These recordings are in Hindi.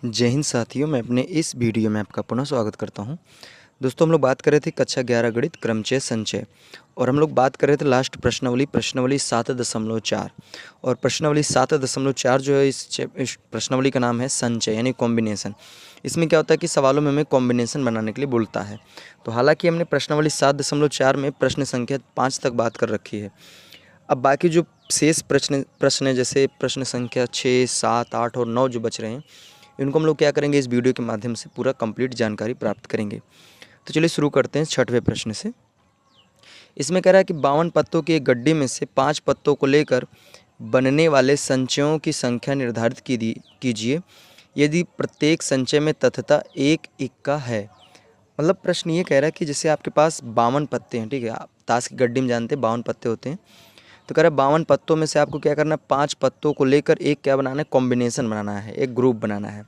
जय हिंद साथियों, मैं अपने इस वीडियो में आपका पुनः स्वागत करता हूं। दोस्तों, हम लोग बात कर रहे थे कक्षा 11 गणित क्रमचय संचय और हम लोग बात कर रहे थे लास्ट प्रश्नावली 7.4 और प्रश्नावली 7.4 जो है इस प्रश्नावली का नाम है संचय यानी कॉम्बिनेशन। इसमें क्या होता है कि सवालों में हमें कॉम्बिनेशन बनाने के लिए बोलता है। तो हालांकि हमने प्रश्नावली 7.4 में प्रश्न संख्या 5 तक बात कर रखी है। अब बाकी जो शेष प्रश्न है, जैसे प्रश्न संख्या 6, 7, 8 और 9 जो बच रहे हैं, इनको हम लोग क्या करेंगे, इस वीडियो के माध्यम से पूरा कंप्लीट जानकारी प्राप्त करेंगे। तो चलिए शुरू करते हैं 6वें प्रश्न से। इसमें कह रहा है कि 52 पत्तों की एक गड्डी में से 5 पत्तों को लेकर बनने वाले संचयों की संख्या निर्धारित कीजिए यदि प्रत्येक संचय में तथता एक इक्का है। मतलब प्रश्न ये कह रहा है कि जैसे आपके पास 52 पत्ते हैं, ठीक है, आप ताश की गड्डी में जानते हैं 52 पत्ते होते हैं। तो कह रहा है 52 पत्तों में से आपको क्या करना है, 5 पत्तों को लेकर एक क्या बनाना है, कॉम्बिनेशन बनाना है, एक ग्रुप बनाना है।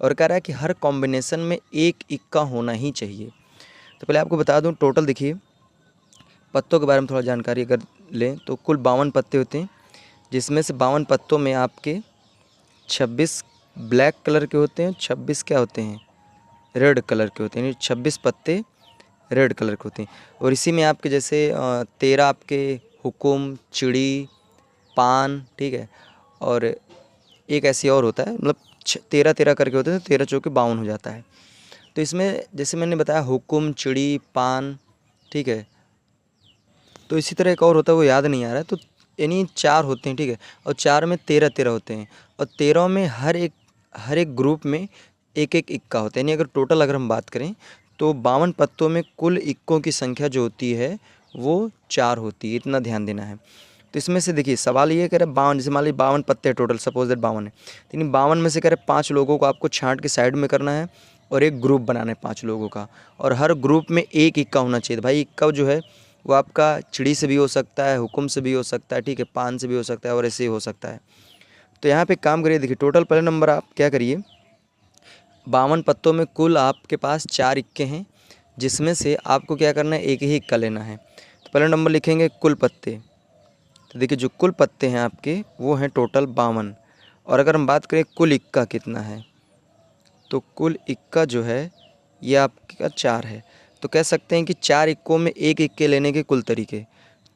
और कह रहा है कि हर कॉम्बिनेशन में एक इक्का होना ही चाहिए। तो पहले आपको बता दूं, टोटल देखिए पत्तों के बारे में थोड़ा जानकारी अगर लें तो कुल 52 पत्ते होते हैं, जिसमें से 52 पत्तों में आपके 26 ब्लैक कलर के होते हैं, 26 क्या होते हैं, रेड कलर के होते हैं, यानी 26 पत्ते रेड कलर के होते हैं। और इसी में आपके जैसे 13 आपके हुकुम, चिड़ी, पान, ठीक है, और एक ऐसी और होता है, मतलब 13 करके होते हैं, तो 13 चौके 52 हो जाता है। तो इसमें जैसे मैंने बताया हुकुम, चिड़ी, पान, ठीक है, तो इसी तरह एक और होता है, वो याद नहीं आ रहा है। तो यानी 4 होते हैं, ठीक है, और 4 में 13 होते हैं, और 13 में हर एक ग्रुप में एक एक इक्का होता है। यानी अगर टोटल अगर हम बात करें तो 52 पत्तों में कुल इक्कों की संख्या जो होती है वो 4 होती है, इतना ध्यान देना है। तो इसमें से देखिए सवाल ये कह रहा है 52, जैसे मान लीजिए 52 पत्ते हैं टोटल, सपोज दैट 52 है, तो इन 52 में से कह रहे 5 लोगों को आपको छांट के साइड में करना है और एक ग्रुप बनाना है 5 लोगों का, और हर ग्रुप में एक इक्का होना चाहिए। भाई इक्का जो है वो आपका चिड़ी से भी हो सकता है, हुकुम से भी हो सकता है, ठीक है, पान से भी हो सकता है, और ऐसे ही हो सकता है। तो यहाँ पे काम करिए, देखिए टोटल पहले नंबर आप क्या करिए, 52 पत्तों में कुल आपके पास 4 इक्के हैं, जिसमें से आपको क्या करना है, एक ही इक्का लेना है। तो पहला नंबर लिखेंगे कुल पत्ते। तो देखिए जो कुल पत्ते हैं आपके वो हैं टोटल 52, और अगर हम बात करें कुल इक्का कितना है, तो कुल इक्का जो है ये आपका 4 है। तो कह सकते हैं कि 4 इक्कों में एक इक्के लेने के कुल तरीके,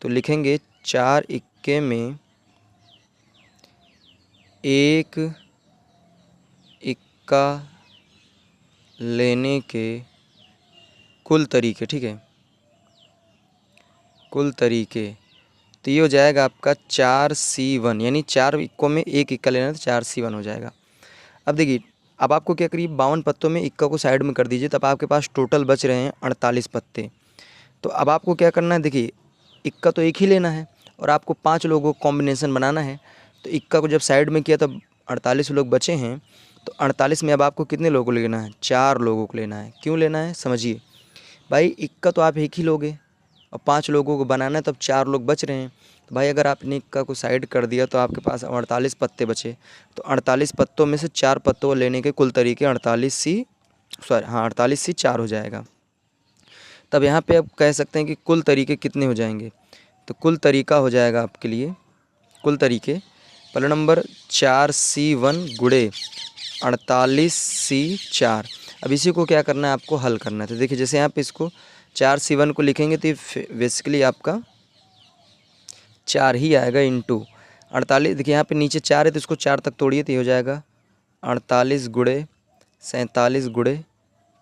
तो लिखेंगे 4 इक्के में एक इक्का लेने के कुल तरीके, ठीक है, कुल तरीके। तो ये हो जाएगा आपका 4C1, यानी 4 इक्कों में एक इक्का लेना है, तो 4C1 हो जाएगा। अब देखिए, अब आपको क्या करिए, 52 पत्तों में इक्का को साइड में कर दीजिए, तब आपके पास टोटल बच रहे हैं 48 पत्ते। तो अब आपको क्या करना है, देखिए इक्का तो एक ही लेना है और आपको 5 लोगों को कॉम्बिनेशन बनाना है। तो इक्का को जब साइड में किया तब 48 लोग बचे हैं, तो 48 में अब आपको कितने लोगों को लेना है, 4 लोगों को लेना है। क्यों लेना है समझिए, भाई इक्का तो आप एक ही लोगे और 5 लोगों को बनाना है, तब 4 लोग बच रहे हैं। तो भाई अगर आपने इक्का को साइड कर दिया तो आपके पास 48 पत्ते बचे। तो 48 पत्तों में से 4 पत्तों लेने के कुल तरीके 48C4 हो जाएगा। तब यहाँ पे आप कह सकते हैं कि कुल तरीके कितने हो जाएंगे, तो कुल तरीका हो जाएगा आपके लिए, कुल तरीके पहला नंबर 4C1 गुड़े 48C4। अब इसी को क्या करना है, आपको हल करना है। तो देखिए जैसे यहाँ पे इसको 4C1 को लिखेंगे तो बेसिकली आपका 4 ही आएगा इंटू 48। देखिए यहाँ पे नीचे 4 है तो इसको 4 तक तोड़िए तो ये हो जाएगा 48 गुड़े 47 गुड़े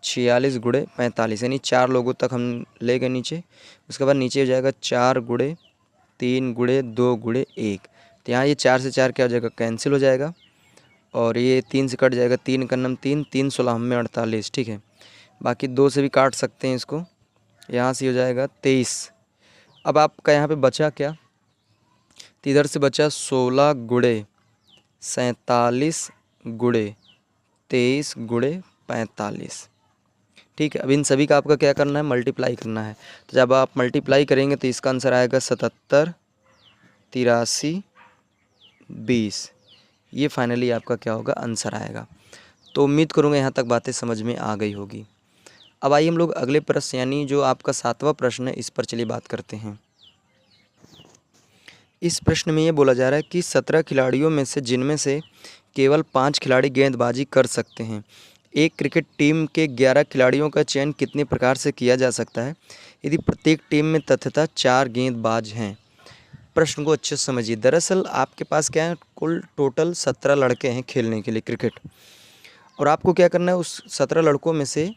46 गुड़े 45, यानी 4 लोगों तक हम ले गए नीचे। उसके बाद नीचे हो जाएगा 4 गुड़े 3 गुड़े 2 गुड़े 1। तो यहाँ ये 4 से 4 क्या हो जाएगा, कैंसिल हो जाएगा, और ये 3 से कट जाएगा, 3 का नम 3, 3 16 में 48, ठीक है। बाकी 2 से भी काट सकते हैं इसको, यहाँ से हो जाएगा 23। अब आपका यहाँ पे बचा क्या, तो इधर से बचा 16 गुड़े 47 गुड़े 23 गुड़े 45, ठीक है। अब इन सभी का आपका क्या करना है, मल्टीप्लाई करना है। तो जब आप मल्टीप्लाई करेंगे तो इसका आंसर आएगा 77 83 20। ये फाइनली आपका क्या होगा, आंसर आएगा। तो उम्मीद करूँगा यहाँ तक बातें समझ में आ गई होगी। अब आइए हम लोग अगले प्रश्न यानी जो आपका 7वां प्रश्न है इस पर चलिए बात करते हैं। इस प्रश्न में ये बोला जा रहा है कि 17 खिलाड़ियों में से जिनमें से केवल 5 खिलाड़ी गेंदबाजी कर सकते हैं। एक क्रिकेट टीम के 11 खिलाड़ियों का चयन कितने प्रकार से किया जा सकता है यदि प्रत्येक टीम में तथ्यतः 4 गेंदबाज हैं? प्रश्न को अच्छे से समझिए। दरअसल आपके पास क्या है, कुल टोटल 17 लड़के हैं खेलने के लिए क्रिकेट, और आपको क्या करना है, उस 17 लड़कों में से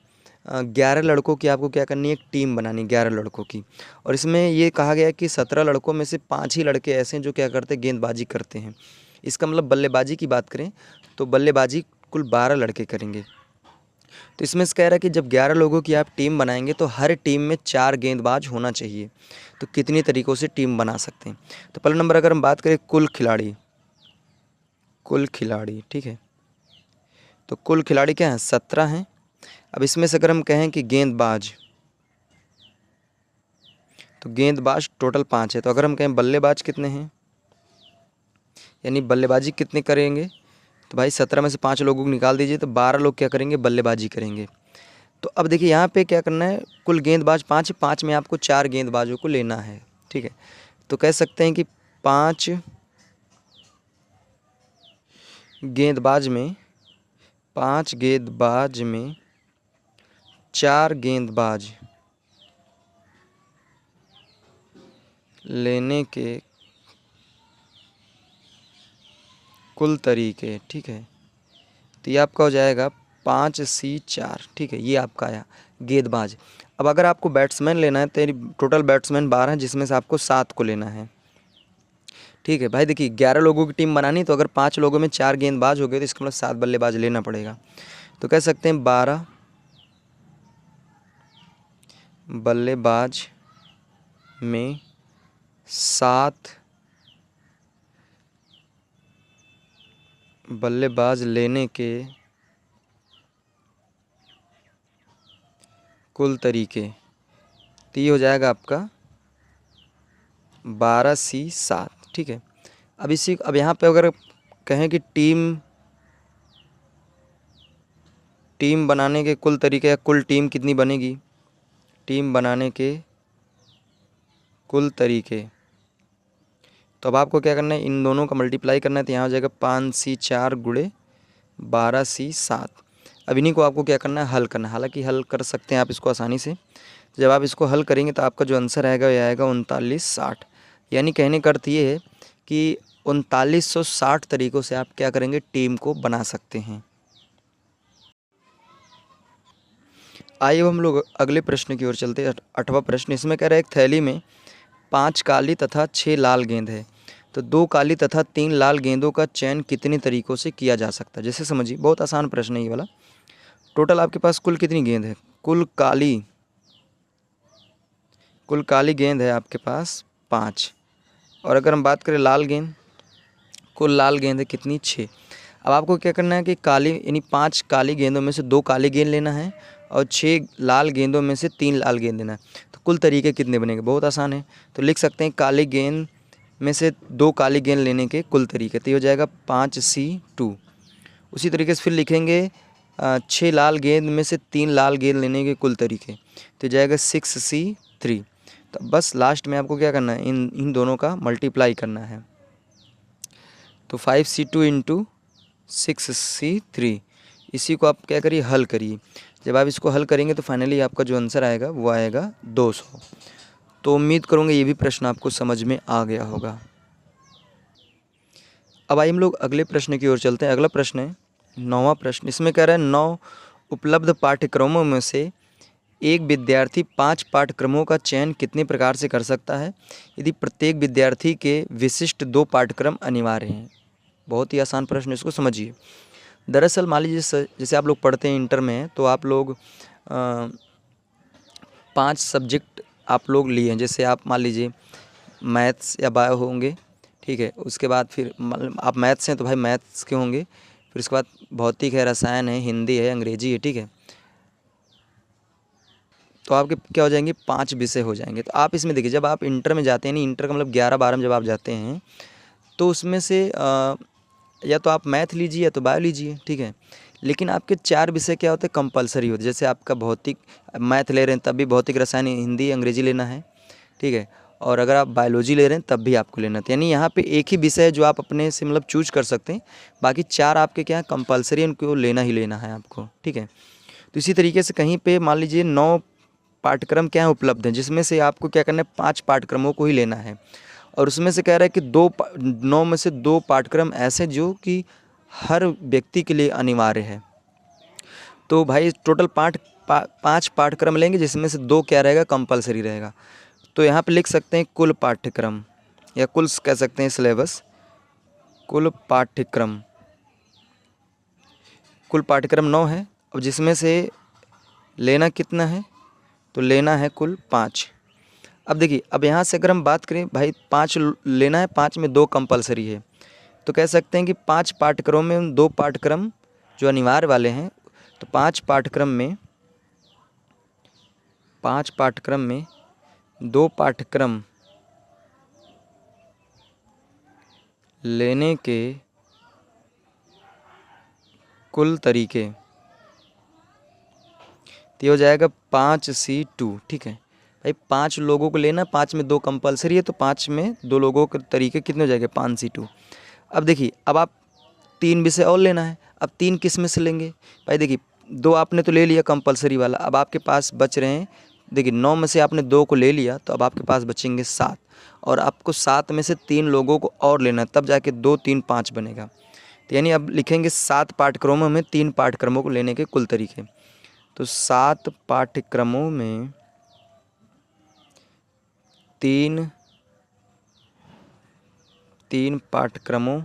11 लड़कों की आपको क्या करनी है, एक टीम बनानी, 11 लड़कों की। और इसमें ये कहा गया है कि 17 लड़कों में से 5 ही लड़के ऐसे हैं जो क्या करते हैं, गेंदबाजी करते हैं। इसका मतलब बल्लेबाजी की बात करें तो बल्लेबाजी कुल 12 लड़के करेंगे। तो इसमें से कह रहा है कि जब 11 लोगों की आप टीम बनाएंगे तो हर टीम में 4 गेंदबाज होना चाहिए। तो कितनी तरीक़ों से टीम बना सकते हैं? तो पहला नंबर अगर हम बात करें कुल खिलाड़ी, ठीक है, तो कुल खिलाड़ी क्या हैं, 17 हैं। अब इसमें से अगर हम कहें कि गेंदबाज, तो गेंदबाज टोटल 5 है। तो अगर हम कहें बल्लेबाज कितने हैं, यानी बल्लेबाजी कितने करेंगे, तो भाई 17 में से 5 लोगों को निकाल दीजिए, तो 12 लोग क्या करेंगे, बल्लेबाजी करेंगे। तो अब देखिए यहाँ पे क्या करना है, कुल गेंदबाज 5 है, 5 में आपको 4 गेंदबाजों को लेना है, ठीक है। तो कह सकते हैं कि 5 गेंदबाज में 4 गेंदबाज लेने के कुल तरीके, ठीक है। तो ये आपका हो जाएगा 5C4, ठीक है, ये आपका आया गेंदबाज। अब अगर आपको बैट्समैन लेना है तो टोटल बैट्समैन 12 हैं, जिसमें से आपको 7 को लेना है, ठीक है। भाई देखिए 11 लोगों की टीम बनानी, तो अगर 5 लोगों में 4 गेंदबाज हो गए तो इसका मतलब 7 बल्लेबाज लेना पड़ेगा। तो कह सकते हैं 12 बल्लेबाज में 7 बल्लेबाज लेने के कुल तरीके, तो ये हो जाएगा आपका 12C7, ठीक है। अब यहाँ पे अगर कहें कि टीम बनाने के कुल तरीके या कुल टीम कितनी बनेगी, टीम बनाने के कुल तरीके, तो अब आपको क्या करना है, इन दोनों का मल्टीप्लाई करना है। तो यहाँ हो जाएगा 5C4 गुणे 12C7। अब इन्हीं को आपको क्या करना है, हल करना है। हालांकि हल कर सकते हैं आप इसको आसानी से। जब आप इसको हल करेंगे तो आपका जो आंसर आएगा ये आएगा 3960। यानी कहने का अर्थ ये है कि 3960 तरीक़ों से आप क्या करेंगे, टीम को बना सकते हैं। आइए हम लोग अगले प्रश्न की ओर चलते हैं। 8वां प्रश्न, इसमें कह रहा है एक थैली में 5 काली तथा 6 लाल गेंद है, तो 2 काली तथा 3 लाल गेंदों का चयन कितने तरीक़ों से किया जा सकता है? जैसे समझिए, बहुत आसान प्रश्न है ये वाला। टोटल आपके पास कुल कितनी गेंद है, कुल काली गेंद है आपके पास 5। और अगर हम बात करें लाल गेंद, कुल लाल गेंद है कितनी, 6। अब आपको क्या करना है कि काली यानी 5 काली गेंदों में से 2 काली गेंद लेना है और 6 लाल गेंदों में से 3 लाल गेंद लेना है। तो कुल तरीके कितने बनेंगे, बहुत आसान है। तो लिख सकते हैं काली गेंद में से 2 काली गेंद लेने के कुल तरीके, तो ये हो जाएगा 5C2। उसी तरीके से फिर लिखेंगे 6 लाल गेंद में से 3 लाल गेंद लेने के कुल तरीके, तो जाएगा 6C3। तो बस लास्ट में आपको क्या करना है, इन दोनों का मल्टीप्लाई करना है। तो 5C2 इंटू 6C3, इसी को आप क्या करिए, हल करिए। जब आप इसको हल करेंगे तो फाइनली आपका जो आंसर आएगा वो आएगा 200। तो उम्मीद करूँगा ये भी प्रश्न आपको समझ में आ गया होगा। अब आइए हम लोग अगले प्रश्न की ओर चलते हैं। अगला प्रश्न है 9वां प्रश्न। इसमें कह रहा है 9 उपलब्ध पाठ्यक्रमों में से एक विद्यार्थी 5 पाठ्यक्रमों का चयन कितने प्रकार से कर सकता है यदि प्रत्येक विद्यार्थी के विशिष्ट 2 पाठ्यक्रम अनिवार्य हैं? बहुत ही आसान प्रश्न, इसको समझिए। दरअसल मान लीजिए जैसे आप लोग पढ़ते हैं इंटर में हैं, तो आप लोग 5 सब्जेक्ट आप लोग लिए हैं। जैसे आप मान लीजिए मैथ्स या बायो होंगे, ठीक है। उसके बाद फिर आप मैथ्स हैं तो भाई मैथ्स के होंगे, फिर उसके बाद भौतिक है, रसायन है, हिंदी है, अंग्रेजी है, ठीक है। तो आपके क्या हो जाएंगे, 5 विषय हो जाएंगे। तो आप इसमें देखिए, जब आप इंटर में जाते हैं, नहीं इंटर का मतलब 11-12 में जब आप जाते हैं, तो उसमें से या तो आप मैथ लीजिए या तो बायो लीजिए, ठीक है। लेकिन आपके 4 विषय क्या होते हैं, कंपलसरी होते हैं। जैसे आपका भौतिक मैथ ले रहे हैं तब भी भौतिक, रसायन, हिंदी, अंग्रेजी लेना है, ठीक है। और अगर आप बायोलॉजी ले रहे हैं तब भी आपको लेना था। यानी यहाँ पे एक ही विषय है जो आप अपने से मतलब चूज कर सकते हैं, बाकी 4 आपके क्या है कंपलसरी, उनको लेना ही लेना है आपको, ठीक है। तो इसी तरीके से कहीं पे मान लीजिए 9 पाठ्यक्रम क्या है उपलब्ध हैं, जिसमें से आपको क्या करना है 5 पाठ्यक्रमों को ही लेना है। और उसमें से कह रहा है कि 9 में से 2 पाठ्यक्रम ऐसे जो कि हर व्यक्ति के लिए अनिवार्य है। तो भाई टोटल 5 पाठ्यक्रम लेंगे, जिसमें से 2 क्या रहेगा कंपलसरी रहेगा। तो यहाँ पे लिख सकते हैं कुल पाठ्यक्रम, या कुल कह सकते हैं सिलेबस, कुल पाठ्यक्रम। कुल पाठ्यक्रम 9 है, अब जिसमें से लेना कितना है, तो लेना है कुल 5। अब देखिए, अब यहाँ से अगर हम बात करें भाई 5 लेना है, 5 में 2 कंपलसरी है, तो कह सकते हैं कि 5 पाठ्यक्रमों में 2 पाठ्यक्रम जो अनिवार्य वाले हैं, तो 5 पाठ्यक्रम में 2 पाठ्यक्रम लेने के कुल तरीके, तो ये हो जाएगा 5C2, ठीक है। भाई 5 लोगों को लेना, 5 में 2 कंपलसरी है, तो 5 में 2 लोगों के तरीके कितने हो जाएंगे 5C2। अब देखिए, अब आप 3 विषय और लेना है, अब 3 किस में से लेंगे। भाई देखिए 2 आपने तो ले लिया कंपलसरी वाला, अब आपके पास बच रहे हैं, देखिए 9 में से आपने 2 को ले लिया, तो अब आपके पास बचेंगे 7, और आपको 7 में से 3 लोगों को और लेना है, तब जाके 2 3 5 बनेगा। तो यानी अब लिखेंगे 7 पाठ्यक्रमों में 3 पाठ्यक्रमों को लेने के कुल तरीके। तो 7 पाठ्यक्रमों में 3 पाठ्यक्रमों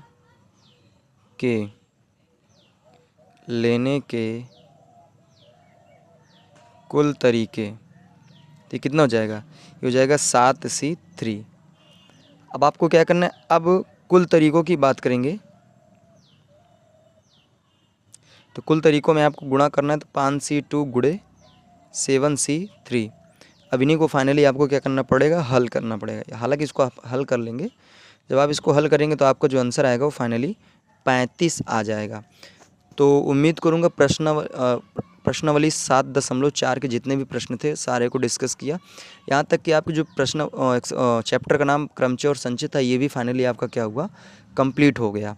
के लेने के कुल तरीके, तो कितना हो जाएगा, ये हो जाएगा 7C3। अब आपको क्या करना है, अब कुल तरीकों की बात करेंगे, तो कुल तरीकों में आपको गुणा करना है, तो 5C2 गुणे 7C3। अब इन्हीं को फाइनली आपको क्या करना पड़ेगा, हल करना पड़ेगा। हालांकि इसको आप हल कर लेंगे, जब आप इसको हल करेंगे तो आपका जो आंसर आएगा वो फाइनली 35 आ जाएगा। तो उम्मीद करूँगा प्रश्नावली 7.4 के जितने भी प्रश्न थे सारे को डिस्कस किया, यहाँ तक कि आपके जो प्रश्न चैप्टर का नाम क्रमचय और संचय था, ये भी फाइनली आपका क्या हुआ, कंप्लीट हो गया।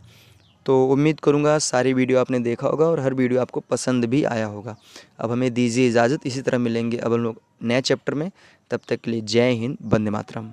तो उम्मीद करूँगा सारी वीडियो आपने देखा होगा और हर वीडियो आपको पसंद भी आया होगा। अब हमें दीजिए इजाज़त, इसी तरह मिलेंगे अब हम लोग नए चैप्टर में। तब तक के लिए जय हिंद, वंदे मातरम।